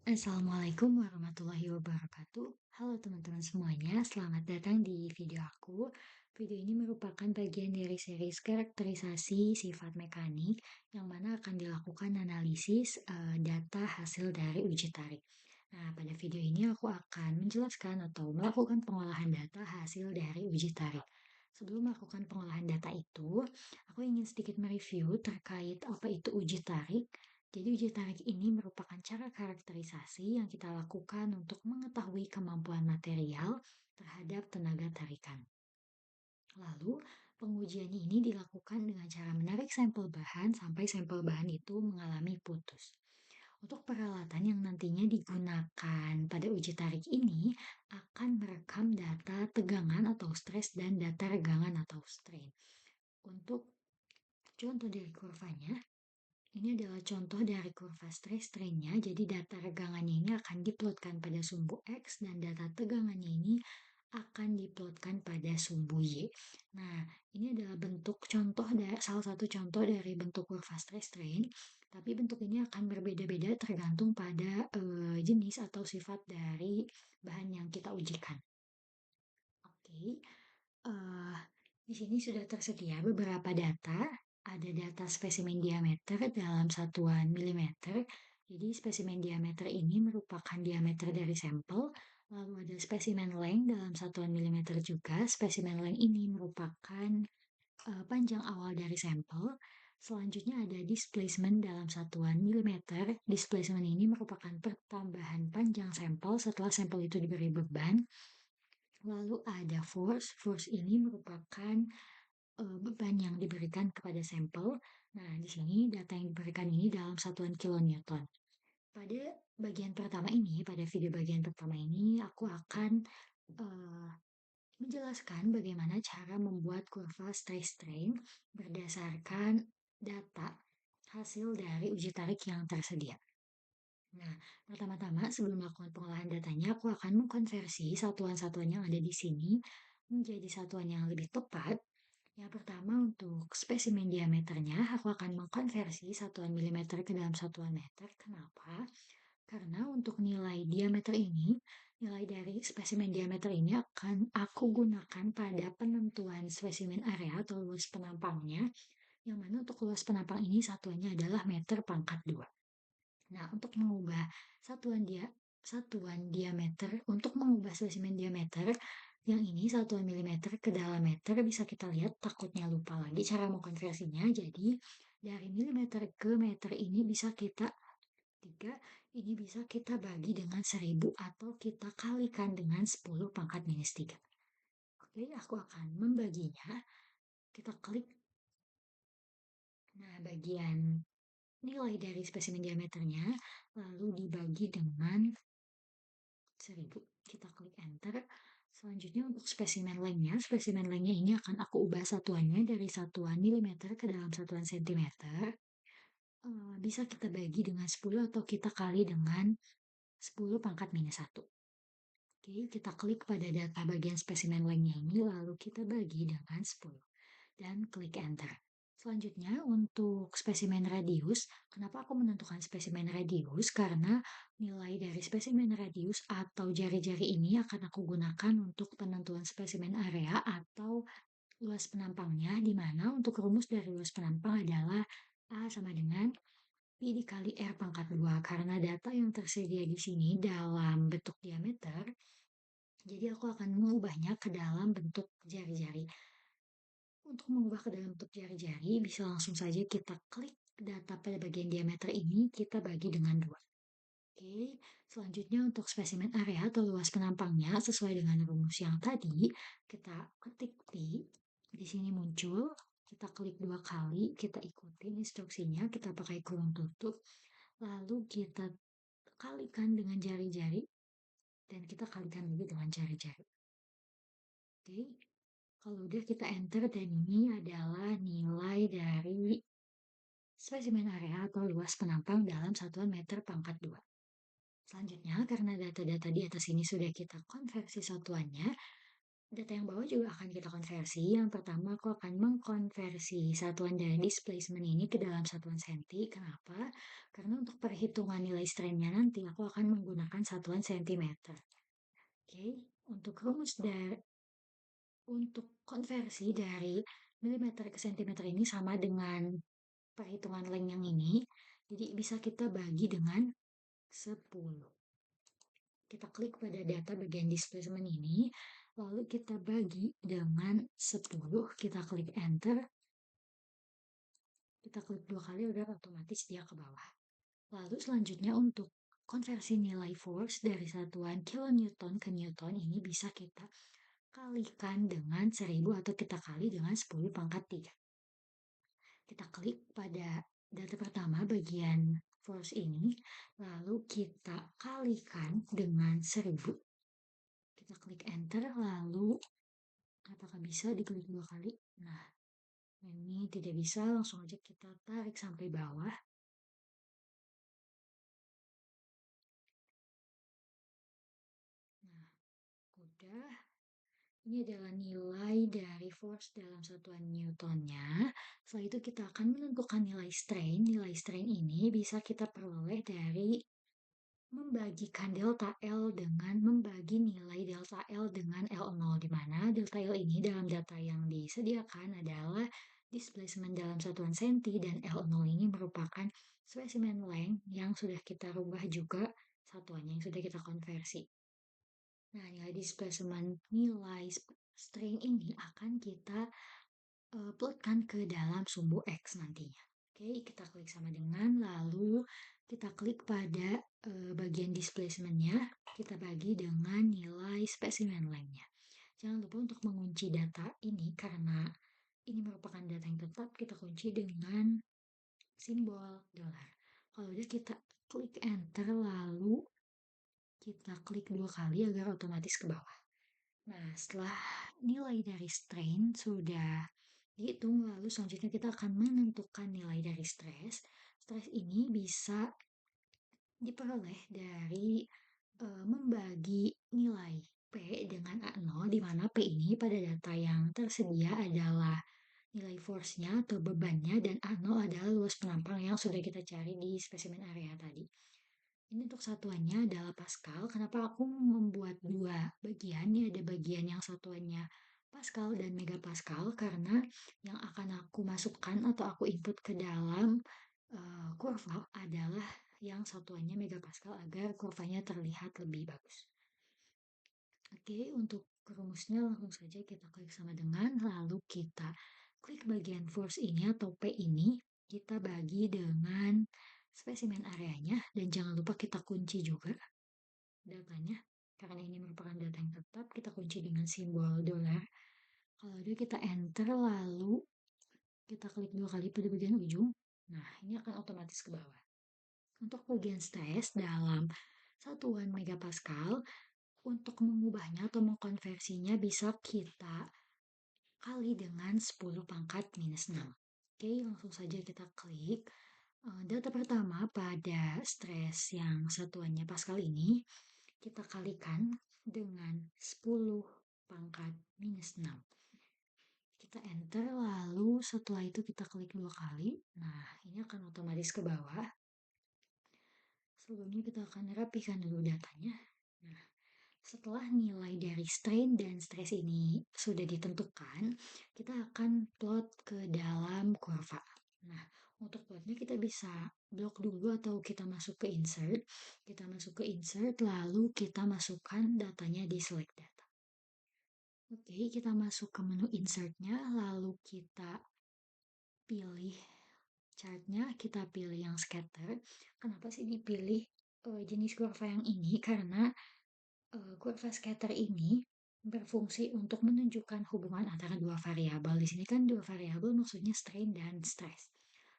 Assalamualaikum warahmatullahi wabarakatuh. Halo teman-teman semuanya, selamat datang di video aku. Video ini merupakan bagian dari series karakterisasi sifat mekanik yang mana akan dilakukan analisis data hasil dari uji tarik. Nah, pada video ini aku akan menjelaskan atau melakukan pengolahan data hasil dari uji tarik. Sebelum melakukan pengolahan data itu, aku ingin sedikit mereview terkait apa itu uji tarik. Jadi uji tarik ini merupakan cara karakterisasi yang kita lakukan untuk mengetahui kemampuan material terhadap tenaga tarikan. Lalu, pengujian ini dilakukan dengan cara menarik sampel bahan sampai sampel bahan itu mengalami putus. Untuk peralatan yang nantinya digunakan pada uji tarik ini akan merekam data tegangan atau stres dan data regangan atau strain. Untuk contoh dari kurvanya, ini adalah contoh dari kurva stres-strainnya. Jadi data regangannya ini akan diplotkan pada sumbu X dan data tegangannya ini akan diplotkan pada sumbu Y. Nah, ini adalah bentuk contoh salah satu contoh dari bentuk kurva stres-strain. Tapi bentuk ini akan berbeda-beda tergantung pada jenis atau sifat dari bahan yang kita ujikan. Oke, di sini sudah tersedia beberapa data. Ada data spesimen diameter dalam satuan milimeter. Jadi spesimen diameter ini merupakan diameter dari sampel. Lalu ada spesimen length dalam satuan milimeter juga. Spesimen length ini merupakan panjang awal dari sampel. Selanjutnya ada displacement dalam satuan milimeter. Displacement ini merupakan pertambahan panjang sampel setelah sampel itu diberi beban. Lalu ada force. Force ini merupakan beban yang diberikan kepada sampel. Nah, di sini data yang diberikan ini dalam satuan kilonewton. Pada bagian pertama ini, pada video bagian pertama ini, aku akan uh, menjelaskan bagaimana cara membuat kurva stress-strain berdasarkan data hasil dari uji tarik yang tersedia. Nah, pertama-tama sebelum melakukan pengolahan datanya, aku akan mengkonversi satuan-satuan yang ada di sini menjadi satuan yang lebih tepat. Yang pertama untuk spesimen diameternya, aku akan mengkonversi satuan milimeter ke dalam satuan meter. Kenapa? Karena untuk nilai diameter ini, nilai dari spesimen diameter ini akan aku gunakan pada penentuan spesimen area atau luas penampangnya, yang mana untuk luas penampang ini satuannya adalah meter pangkat 2. Nah, untuk mengubah satuan diameter, untuk mengubah spesimen diameter, yang ini satuan milimeter ke dalam meter, bisa kita lihat, takutnya lupa lagi cara mengkonversinya. Jadi, dari milimeter ke meter ini bisa kita ini bisa kita bagi dengan 1000 atau kita kalikan dengan 10 pangkat minus 3. Oke, aku akan membaginya. Kita klik. Nah, bagian nilai dari spesimen diameternya lalu dibagi dengan 1000. Kita klik enter. Selanjutnya untuk spesimen lengthnya ini akan aku ubah satuannya dari satuan milimeter ke dalam satuan sentimeter. Bisa kita bagi dengan 10 atau kita kali dengan 10 pangkat minus 1. Oke, kita klik pada data bagian spesimen lengthnya ini, lalu kita bagi dengan 10. Dan klik enter. Selanjutnya untuk spesimen radius, kenapa aku menentukan spesimen radius? Karena nilai dari spesimen radius atau jari-jari ini akan aku gunakan untuk penentuan spesimen area atau luas penampangnya, di mana untuk rumus dari luas penampang adalah A sama dengan P dikali R pangkat 2, karena data yang tersedia di sini dalam bentuk diameter, jadi aku akan mengubahnya ke dalam bentuk jari-jari. Untuk mengubah ke dalam bentuk jari-jari, bisa langsung saja kita klik data pada bagian diameter ini, kita bagi dengan 2. Oke, selanjutnya untuk spesimen area atau luas penampangnya, sesuai dengan rumus yang tadi, kita ketik P, di sini muncul, kita klik 2 kali, kita ikutin instruksinya, kita pakai kurung tutup, lalu kita kalikan dengan jari-jari, dan kita kalikan lagi dengan jari-jari. Oke, kalau udah kita enter, dan ini adalah nilai dari spesimen area atau luas penampang dalam satuan meter pangkat 2. Selanjutnya, karena data-data di atas ini sudah kita konversi satuannya, Data yang bawah juga akan kita konversi. Yang pertama, aku akan mengkonversi satuan dari displacement ini ke dalam satuan senti. Kenapa? Karena untuk perhitungan nilai strainnya nanti, aku akan menggunakan satuan sentimeter. Oke, untuk rumus dari untuk konversi dari milimeter ke sentimeter ini sama dengan perhitungan length yang ini. Jadi bisa kita bagi dengan 10. Kita klik pada data bagian displacement ini, lalu kita bagi dengan 10, kita klik enter, kita klik 2 kali agar otomatis dia ke bawah. Lalu selanjutnya untuk konversi nilai force dari satuan kilonewton ke newton ini bisa kita kalikan dengan 1000 atau kita kali dengan 10 pangkat 3. Kita klik pada data pertama bagian force ini, lalu kita kalikan dengan 1000. Kita klik enter, lalu apakah bisa diklik 2 kali? Nah, ini tidak bisa, langsung aja kita tarik sampai bawah. Nah, udah. Ini adalah nilai dari force dalam satuan newtonnya. Setelah itu kita akan menentukan nilai strain. Nilai strain ini bisa kita peroleh dari membagikan delta L dengan membagi nilai delta L dengan L0, di mana delta L ini dalam data yang disediakan adalah displacement dalam satuan senti dan L0 ini merupakan spesimen length yang sudah kita rubah juga satuannya yang sudah kita konversi. Nah, nilai displacement, nilai strain ini akan kita plotkan ke dalam sumbu X nantinya. Oke, kita klik sama dengan, lalu kita klik pada bagian displacementnya, kita bagi dengan nilai spesimen length-nya. Jangan lupa untuk mengunci data ini karena ini merupakan data yang tetap, kita kunci dengan simbol dolar. Kalau udah kita klik enter, lalu kita klik 2 kali agar otomatis ke bawah. Nah, setelah nilai dari strain sudah dihitung, lalu selanjutnya kita akan menentukan nilai dari stres. Stres ini bisa diperoleh dari membagi nilai P dengan A0, di mana P ini pada data yang tersedia adalah nilai force-nya atau bebannya, dan A0 adalah luas penampang yang sudah kita cari di spesimen area tadi. Ini untuk satuannya adalah Pascal. Kenapa aku membuat 2 bagian? Ini ada bagian yang satuannya Pascal dan Megapascal karena yang akan aku masukkan atau aku input ke dalam kurva adalah yang satuannya Megapascal agar kurvanya terlihat lebih bagus. Oke, untuk rumusnya langsung saja kita klik sama dengan, lalu kita klik bagian force ini atau P ini, kita bagi dengan spesimen areanya, dan jangan lupa kita kunci juga datanya, karena ini merupakan data yang tetap, kita kunci dengan simbol dolar. Kalau udah kita enter, lalu kita klik 2 kali pada bagian ujung, nah ini akan otomatis ke bawah. Untuk bagian stres dalam satuan megapascal, untuk mengubahnya atau mengkonversinya bisa kita kali dengan 10 pangkat minus 6. Oke, langsung saja kita klik. Data pertama pada stres yang satuannya Pascal ini, kita kalikan dengan 10 pangkat minus 6. Kita enter, lalu setelah itu kita klik 2 kali. Nah, ini akan otomatis ke bawah. Sebelumnya kita akan rapikan dulu datanya. Nah, setelah nilai dari strain dan stres ini sudah ditentukan, kita akan plot ke dalam kurva. Nah, untuk plotnya kita bisa blok dulu atau kita masuk ke insert. Kita masuk ke insert, lalu kita masukkan datanya di select data. Oke, kita masuk ke menu insertnya, lalu kita pilih chartnya, kita pilih yang scatter. Kenapa sih dipilih jenis kurva yang ini? Karena kurva scatter ini berfungsi untuk menunjukkan hubungan antara 2 variabel. Di sini kan 2 variabel maksudnya strain dan stress.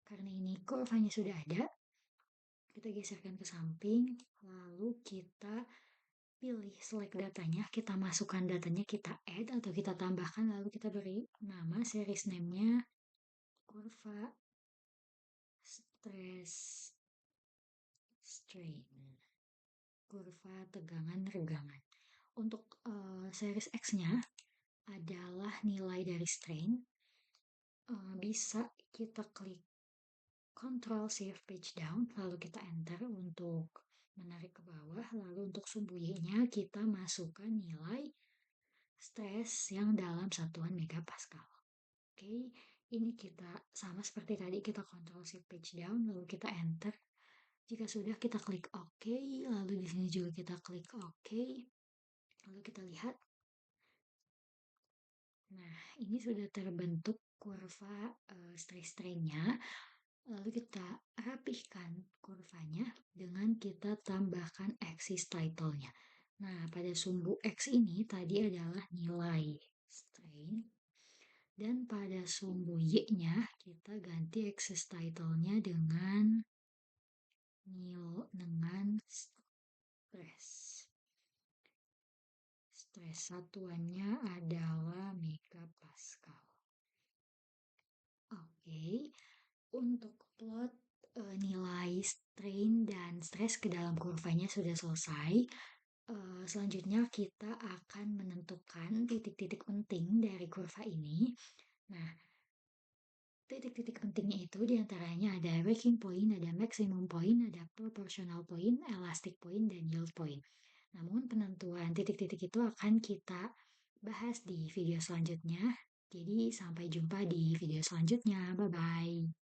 Karena ini kurvanya sudah ada, kita geserkan ke samping, lalu kita pilih select datanya, kita masukkan datanya, kita add atau kita tambahkan, lalu kita beri nama series name-nya kurva stress strain, kurva tegangan regangan. Untuk series X-nya adalah nilai dari strain. Bisa kita klik Ctrl Shift Page Down, lalu kita enter untuk menarik ke bawah, lalu untuk sumbu Y-nya kita masukkan nilai stres yang dalam satuan megapascal. Oke, ini kita sama seperti tadi, kita Ctrl Shift Page Down, lalu kita enter. Jika sudah, kita klik OK, lalu di sini juga kita klik OK. Lalu kita lihat, nah ini sudah terbentuk kurva strain-nya. Lalu kita rapihkan kurvanya dengan kita tambahkan axis title-nya. Nah, pada sumbu X ini tadi adalah nilai strain. Dan pada sumbu Y-nya kita ganti axis title-nya dengan stress. Stress satuannya adalah megapascal. Oke, untuk plot nilai strain dan stress ke dalam kurvanya sudah selesai. Selanjutnya kita akan menentukan titik-titik penting dari kurva ini. Nah, titik-titik pentingnya itu diantaranya ada breaking point, ada maximum point, ada proportional point, elastic point, dan yield point. Namun penentuan titik-titik itu akan kita bahas di video selanjutnya. Jadi sampai jumpa di video selanjutnya. Bye-bye.